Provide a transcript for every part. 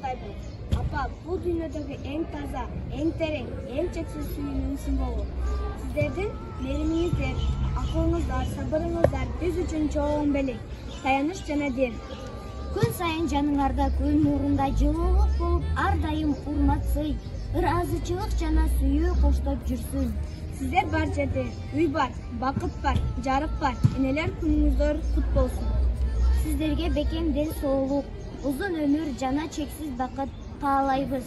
кайтпайбы. Апа, бул дүйнөдөгү эң таза, эң терең, эң чексиз сүйүүнүн символу. Сиздердин мээримиңиздер, акылыңыздар, сабырыңыздар биз үчүн чоң белек, таяныч жана дем. Күн сайын жаныңарда күн нурунда жылуулук болуп, ар дайым урмат сый, ыраазычылык жана сүйүү коштоп жүрсүн. Сиздер бар жерде үй бар, бакыт бар, жарык бар. Энелер күнүңүздөр кут болсун. Сиздерге бекем ден соолук, узун өмүр жана чексиз бакыт каалайбыз.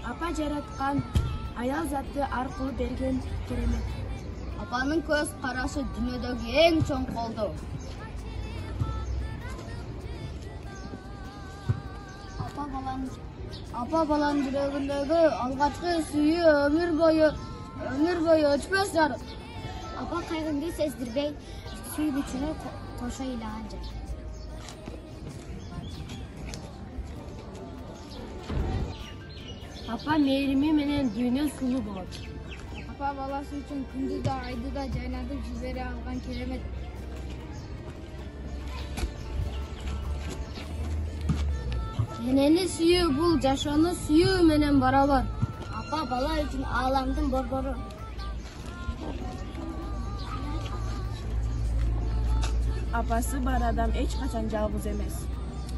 Апа жараткан аял затты аркылуу берген керемет. Апанын көз карашы дүйнөдөгү эң чоң колдоо. Апа баланын жүрөгүндөгү алгачкы сүйүү өмүр бою өчпөс жарык. Апа кайгыңды сездирбей, сүйгүчүнө кошо ыйлаган жер. Апа мээрими менен дүйнө сулуу болот. Апа баласы үчүн күндү да айды да жайнатып жибере алган керемет. Энени сүйүү бул жашоону сүйүү менен барабар. Апа бала үчүн ааламдын борбору. Апасы бар адам эч качан жалгыз эмес.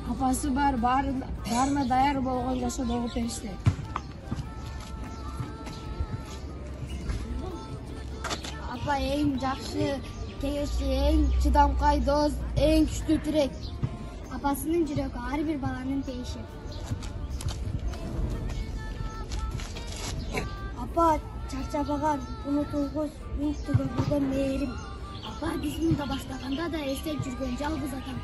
Апасы бар баарына даяр болгон жашоодогу периште. Апа эң жакшы кеңешчи, эң чыдамкай дос, эң күчтүү тирек. Апасынын жүрөгү ар бир баланын пейиши. Апа чарчабаган, унутулгус, төгөлгөн мээрим. Апа биз мында баштаганда да эстеп жүргөн жалгыз атам.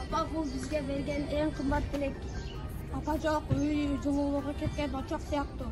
Апа бул бизге берген эң кымбат белек. Апа жок, үй жылуулукка кеткен очок сыяктуу.